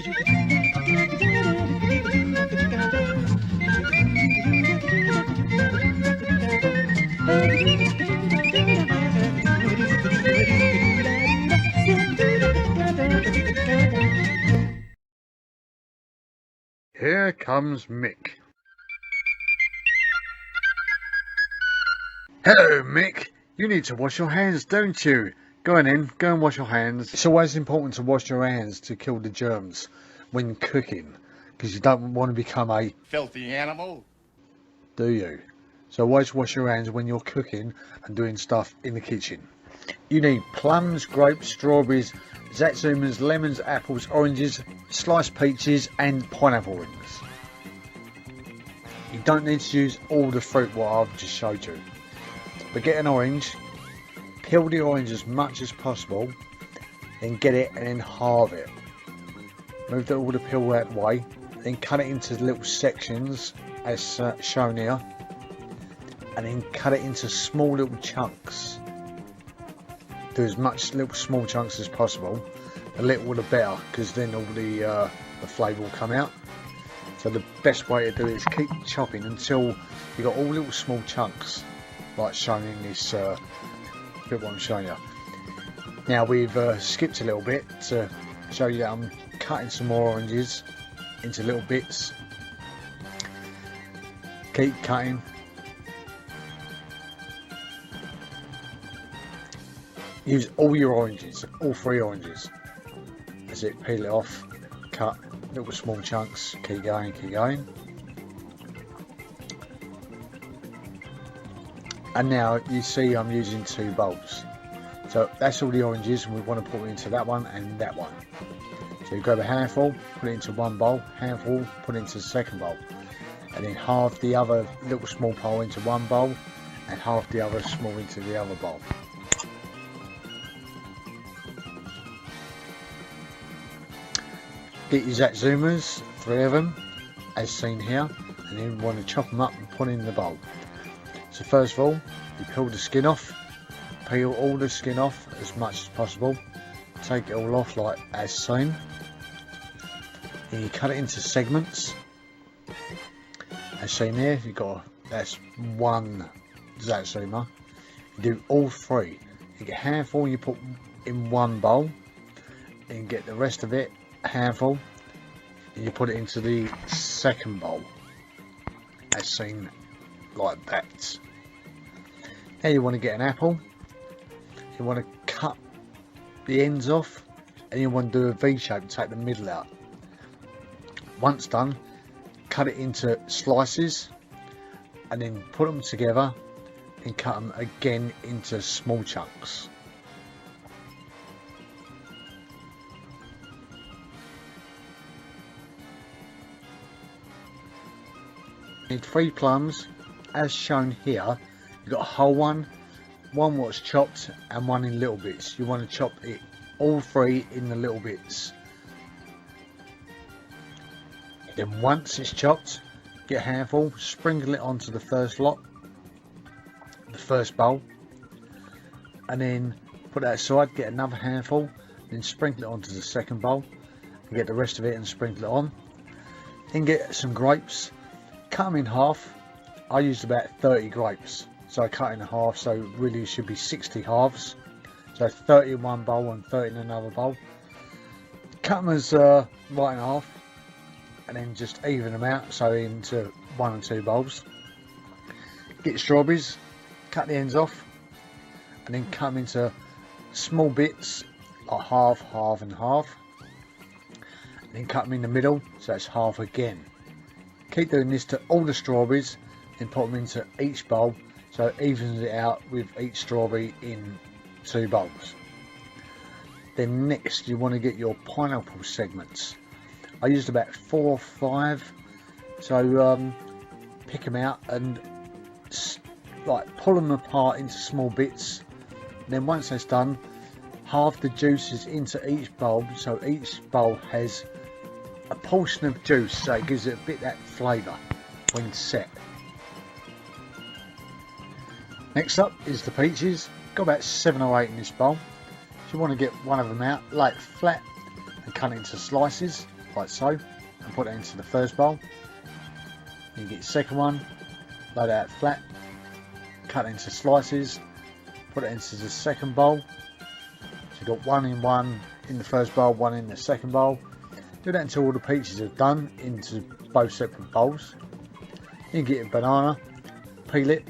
Here comes Mick. Hello, Mick. You need to wash your hands, don't you? Go on in, go and wash your hands. It's always important to wash your hands to kill the germs when cooking, because you don't want to become a filthy animal, do you? So always wash your hands when you're cooking and doing stuff in the kitchen. You need plums, grapes, strawberries, zatsumas, lemons, apples, oranges, sliced peaches and pineapple rings. You don't need to use all the fruit what I've just showed you. But get an orange, peel the orange as much as possible, then get it and then halve it. Move all the peel out of the way, then cut it into little sections as shown here, and then cut it into small little chunks. Do as much little small chunks as possible. The little the better, because then all the flavour will come out. So the best way to do it is keep chopping until you got all little small chunks, like shown in this bit what I'm showing you. Now we've skipped a little bit to show you that I'm cutting some more oranges into little bits. Keep cutting. Use all your oranges, all 3 oranges. That's it, peel it off, cut little small chunks, keep going, keep going. And now you see I'm using 2 bowls. So that's all the oranges, and we want to put it into that one and that one. So you grab a handful, put it into one bowl, handful, put it into the second bowl. And then half the other little small bowl into one bowl, and half the other small into the other bowl. Get your zatsumas, 3 of them, as seen here, and then you want to chop them up and put in the bowl. So first of all, you peel the skin off, peel all the skin off as much as possible, take it all off like as seen. Then you cut it into segments, as seen here. You've got that's 1 zatsuma. You do all 3. You get a handful, you put in one bowl, and you get the rest of it a handful, and you put it into the second bowl, as seen like that. Now you want to get an apple, you want to cut the ends off, and you want to do a V shape and take the middle out. Once done, cut it into slices and then put them together and cut them again into small chunks. Need 3 plums as shown here. You've got a whole one what's chopped, and 1 in little bits. You want to chop it all 3 in the little bits. Then once it's chopped, get a handful, sprinkle it onto the first lot, the first bowl, and then put that aside, get another handful, then sprinkle it onto the second bowl, and get the rest of it and sprinkle it on. Then get some grapes, cut them in half. I used about 30 grapes, so I cut in half, so really it should be 60 halves. So 30 in one bowl and 30 in another bowl. Cut them as right in half, and then just even them out, so into 1 and 2 bowls. Get strawberries, cut the ends off, and then cut them into small bits, like half, half and half. And then cut them in the middle, so it's half again. Keep doing this to all the strawberries, and put them into each bowl, so it evens it out with each strawberry in 2 bowls. Then next you want to get your pineapple segments. I used about 4 or 5, so pick them out and like pull them apart into small bits. And then once that's done, halve the juices into each bowl, so each bowl has a portion of juice, so it gives it a bit that flavour when set. Next up is the peaches. Got about 7 or 8 in this bowl. So you want to get one of them out, lay it flat and cut it into slices. like so, and put it into the first bowl. You get your second one, load it out flat, cut it into slices, put it into the second bowl. So you've got one in the first bowl, one in the second bowl. Do that until all the peaches are done into both separate bowls. You get a banana, peel it,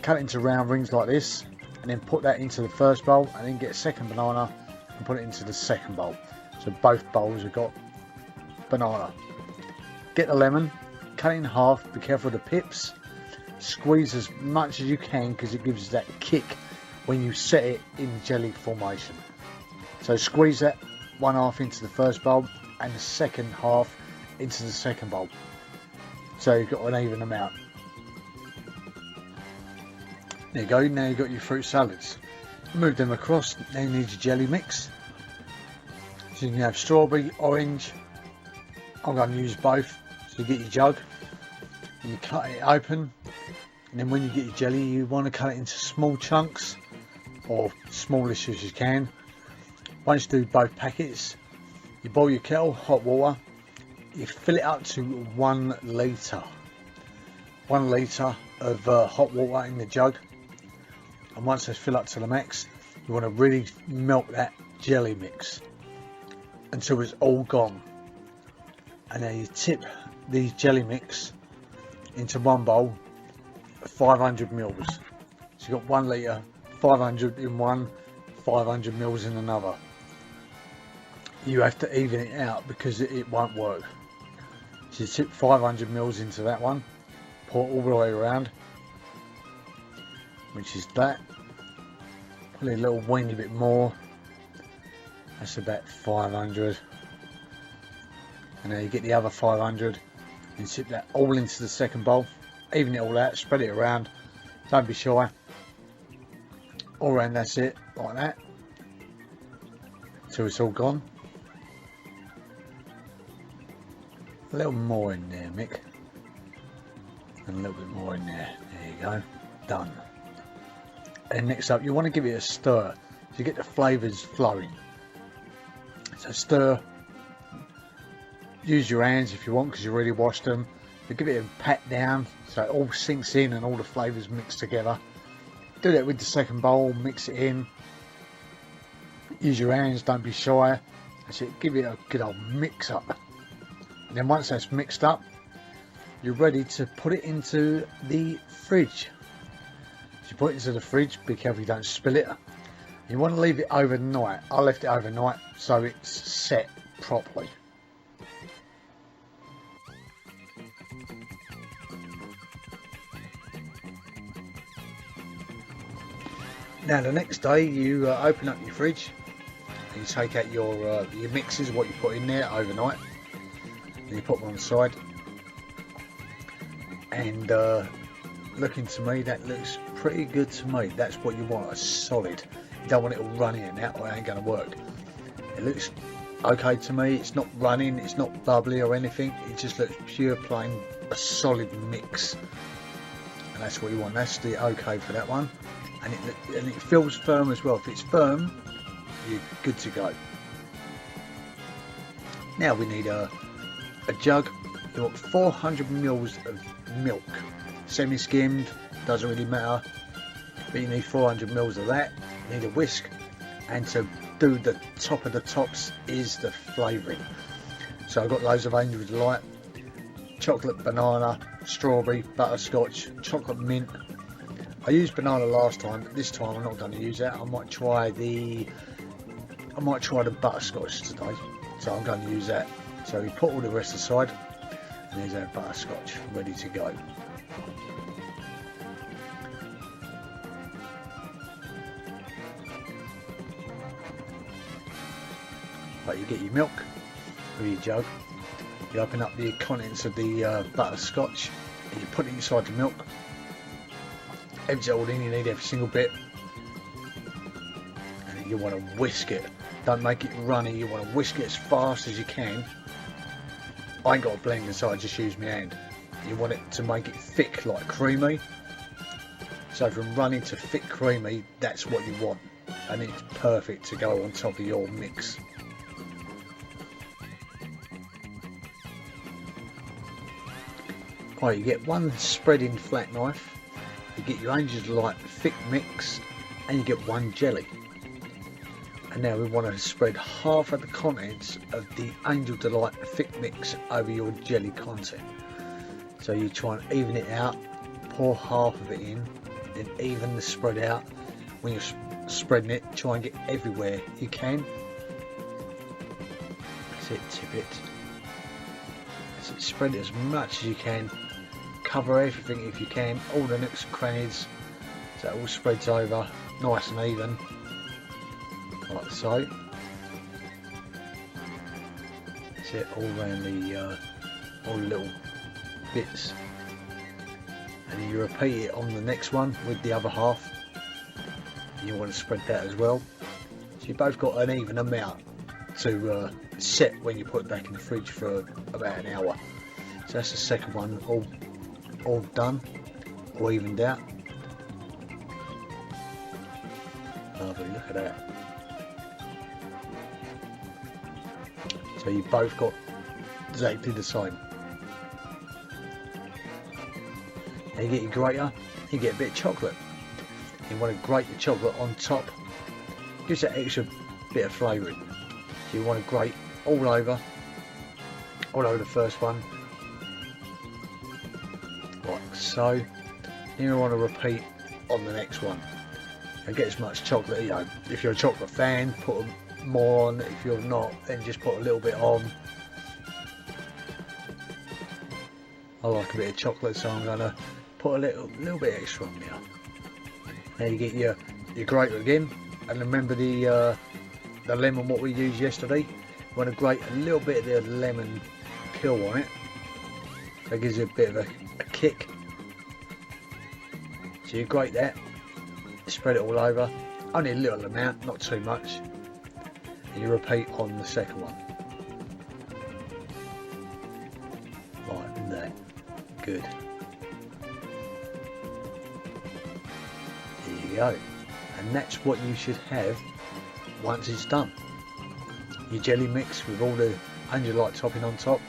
cut it into round rings like this, and then put that into the first bowl, and then get a second banana and put it into the second bowl. So both bowls have got banana. Get the lemon, cut it in half, be careful of the pips, squeeze as much as you can because it gives that kick when you set it in jelly formation. So squeeze that one half into the first bowl and the second half into the second bowl, so you've got an even amount. There you go. Now you've got your fruit salads. Move them across. Now you need your jelly mix. So you can have strawberry, orange. I'm going to use both. So you get your jug and you cut it open, and then when you get your jelly, you want to cut it into small chunks, or smallish as you can. Once you do both packets, you boil your kettle, hot water, you fill it up to 1 litre. 1 litre of hot water in the jug, and once they fill up to the max, you want to really melt that jelly mix until it's all gone. And then you tip these jelly mix into one bowl, 500 mils. So you've got 1 litre, 500 in one, 500 mils in another. You have to even it out because it won't work. So you tip 500 mils into that one, pour it all the way around, which is that. Probably a little weeny bit more. That's about 500. And then you get the other 500 and tip that all into the second bowl. Even it all out, spread it around. Don't be shy. All around, that's it, like that. Till it's all gone. A little more in there, Mick. And a little bit more in there. There you go. Done. And next up, you want to give it a stir to get the flavours flowing. So stir. Use your hands if you want because you already washed them. But give it a pat down so it all sinks in and all the flavours mix together. Do that with the second bowl. Mix it in. Use your hands. Don't be shy. That's it. Give it a good old mix up. And then once that's mixed up, you're ready to put it into the fridge. So you put it into the fridge, be careful you don't spill it. You want to leave it overnight. I left it overnight so it's set properly. Now the next day you open up your fridge and you take out your mixes, what you put in there overnight. And you put them on the side, and looking to me that looks pretty good to me. That's what you want, a solid. You don't want it all running and that, or it ain't going to work. It looks okay to me. It's not running, it's not bubbly or anything. It just looks pure plain, a solid mix, and that's what you want. That's the okay for that one. And it feels firm as well. If it's firm, you're good to go. Now we need a jug. You want 400 mils of milk, semi-skimmed, doesn't really matter, but you need 400 mils of that. You need a whisk, and to do the top of the tops is the flavouring. So I've got loads of Angel Delight, chocolate, banana, strawberry, butterscotch, chocolate mint. I used banana last time, but this time I'm not going to use that. I might try the butterscotch today, so I'm going to use that. So we put all the rest aside, and there's our butterscotch ready to go. Right, you get your milk with your jug, you open up the contents of the butterscotch, and you put it inside the milk. Empty it all in, you need every single bit, and then you want to whisk it. Don't make it runny, you want to whisk it as fast as you can. I ain't got a blender, so I just use my hand. You want it to make it thick, like creamy. So from runny to thick creamy, that's what you want, and it's perfect to go on top of your mix. Right, you get one spreading flat knife, you get your Angel Delight thick mix, and you get one jelly. And now we want to spread half of the contents of the Angel Delight thick mix over your jelly content. So you try and even it out, pour half of it in, then even the spread out. When you're spreading it, try and get everywhere you can. That's it, tip it. That's it, spread it as much as you can. Cover everything if you can, all the nooks and crannies, so it all spreads over nice and even, like so. That's it, all around all the little bits, and then you repeat it on the next one with the other half. You want to spread that as well, so you both got an even amount to set when you put it back in the fridge for about an hour. So that's the second one all done, all evened out. Lovely, look at that. So you both got exactly the same. Now you get your grater, you get a bit of chocolate. You want to grate the chocolate on top, gives that extra bit of flavouring. So you want to grate all over the first one, like so. You want to repeat on the next one and get as much chocolate. You know, if you're a chocolate fan, put more on. If you're not, then just put a little bit on. I like a bit of chocolate, so I'm going to put a little bit extra on there. Now you get your grater again, and remember the lemon what we used yesterday. You want to grate a little bit of the lemon peel on it. That gives you a bit of a kick. So you grate that, spread it all over, only a little amount, not too much, and you repeat on the second one, like that. Good. There you go, and that's what you should have once it's done. Your jelly mix with all the Angel Delight topping on top,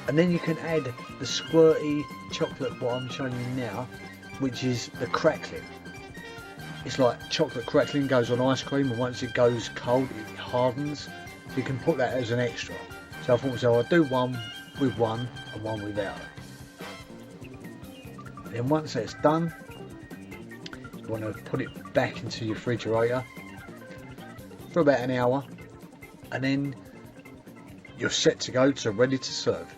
and then you can add the squirty chocolate what I'm showing you now, which is the crackling. It's like chocolate crackling goes on ice cream, and once it goes cold it hardens, so you can put that as an extra. So I thought, so I'll do one with one and one without. Then once that's done, you want to put it back into your refrigerator for about an hour, and then you're set to go, to ready to serve.